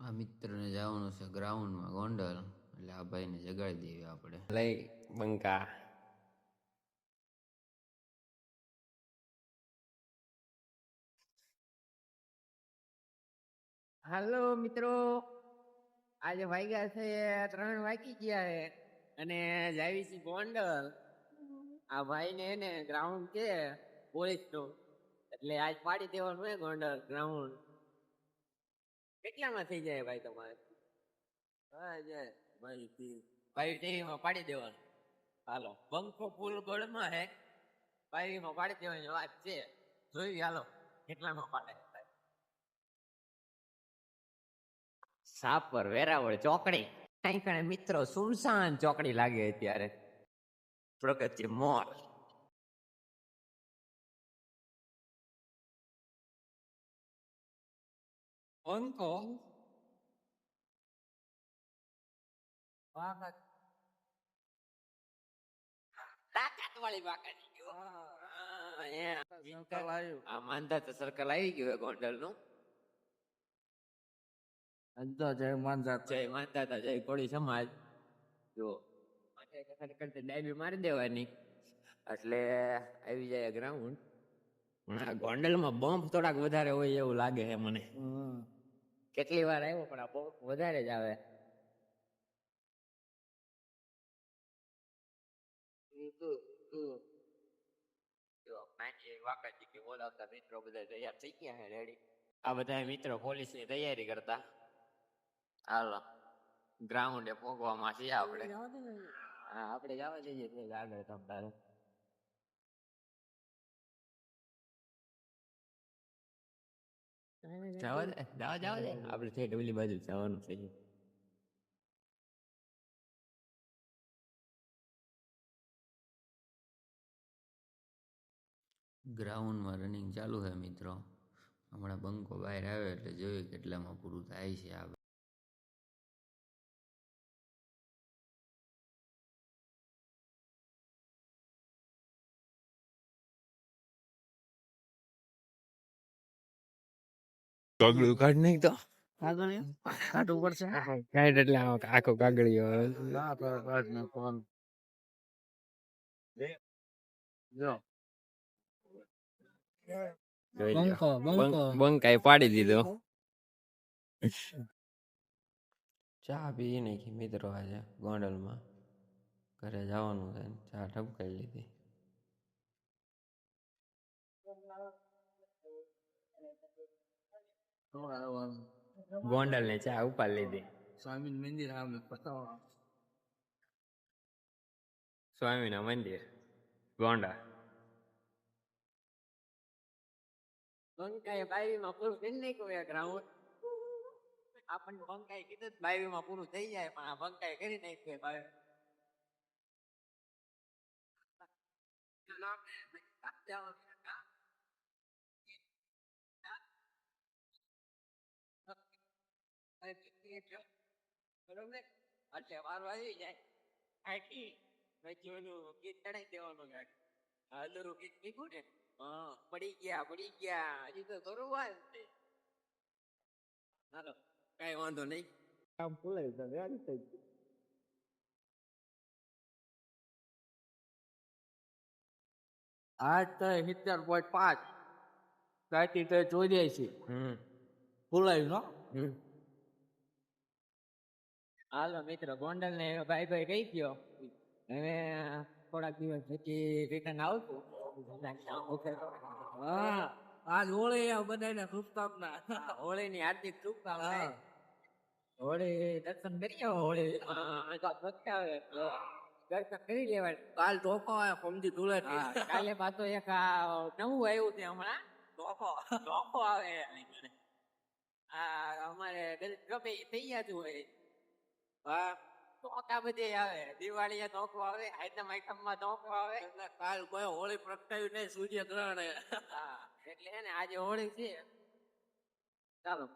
આ મિત્રને જવાનું છે ગ્રાઉન્ડમાં ગોંડલ, એટલે આ ભાઈને જગાડી દેવી આપણે. લઈ બંકા. હાલો મિત્રો, આજે વાગ્યા છે 3 વાગી ગયા છે અને જાવી છે ગોંડલ. આ ભાઈ ને એને ગ્રાઉન્ડ છે પોલીસ નું, એટલે આજ પાડી દેવાનું હે ગોંડલ ગ્રાઉન્ડ. કેટલામાં થઈ જાય ભાઈ તમારે? ભાઈ પાડી દેવાનું. હાલો, બંકો ફૂલ ગોળમાં હે, પાયરીમાં પાડી દેવાની વાત છે. જોઈ હાલો કેટલામાં પાડે. સાપર વેરાવળ ચોકડી કઈ કણે મિત્રો સુનસાન ચોકડી લાગે અત્યારે. પ્રગતિ મોલ. બંકો તાકાત વાળી વાકડી. આ માંધાતા સર્કલ આવી ગયું ગોંડલ નું. જય માંધાતા જય કોળી સમાજ. જો ડાયબી મારી દેવાની એટલે આવી જાય ગ્રાઉન્ડ. ગોંડલ માં બમ્પ થોડાક વધારે હોય એવું લાગે છે મને. કેટલી વાર આવ્યો પણ આ બમ્પ વધારે જ આવે. બોલાવતા મિત્રો બધા તૈયાર થઈ ગયા છે રેડી. આ બધા મિત્રો પોલીસ ની તૈયારી કરતા. હાલો ગ્રાઉન્ડે પહોંચવામાં છીએ આપણે. હા આપણે જવા જઈએ આગળ તમારે. જવા દે આપણે છે ડબલી બાજુ જવાનું છે. ગ્રાઉન્ડમાં રનિંગ ચાલુ છે મિત્રો. હમણાં બંકો બહાર આવે એટલે જોઈએ કેટલામાં પૂરું થાય છે આ. કાગળિયું કાઢ નહીં તો કાઢવું પડશે. કાઢ એટલે આખો કાગળિયો બંકાઈ પાડી દીધો. ચા પી નાખી મિત્રો આજે ગોંડલમાં. ઘરે જવાનું છે, ચા ઠપકાઈ લીધી. ગોંડલ ને ચા ઉપાડ લીધી. સ્વામી મંદિર સ્વામી ના મંદિર ગોંડા. બંકાઈ બાવીમાં પૂરું કરી નાખ્યું ગ્રાઉન્ડ. આપણને બંકાઈ કીધું બાવીમાં પૂરું થઈ જાય પણ આ બંકાઈ કરી નાખ્યું બાવી. બરોબર એટલે વારો આવી જાય આખી પછી ઓલું ગીત ચડાઈ દેવાનું ગાડી. હાલો ગીત નીકળું ને પડી ગયા હજી તો શરૂઆત છે. હાલો કઈ વાંધો નહીં. કામ ખુલાઈ જાય આજ તો 70.5 કાટી તો 84 ફૂલાયું નો. હાલો મિત્રો ગોંડલ ને ભાઈ કહી ગયો હવે થોડાક દિવસ પછી રિટર્ન આવતું. હા આજ હોળી બધાને શુભકામના. હોળી ની હાર્દિક શુભકામના. હોળી દર્શન કરી આવો. હોળી દર્શન કરી લેવાય. કાલ ધોકો આવે સમજી ધૂળે. કાલે પાછો એક નવું આવ્યું છે હમણાં ધોકો આવે. અમારે ગમે થઈ જતું હોય. હા ધોકા બધે આવે. દિવાળી ધોકો આવે, આઈટમ માં ધોકો આવે. કાલ કોઈ હોળી પ્રગટાયું નહીં, સૂર્ય ગ્રહણ. હા એટલે ને આજે હોળી છે. ચાલો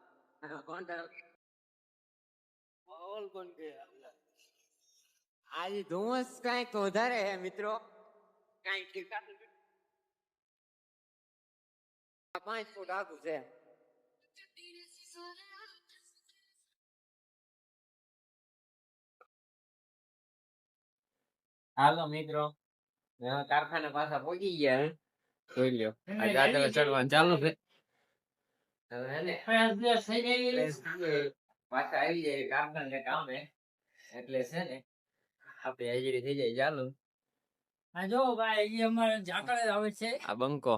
આજે ધુમ્મસ કઈક વધારે હે મિત્રો. કઈક 5 ફૂટ આખું છે. હાલો મિત્રો કારખાને પાછા પહોંચી ગયા હે. જોઈ લ્યો આ દાદરા ચડવાનું ચાલુ છે હવે હે ને પાછા આવી જાય કારખાને કામે એટલે છે ને આપણે હાજરી થઈ જાય ચાલુ આ જો ભાઈ એ અમારે ઝાકળ આવે છે આ બંકો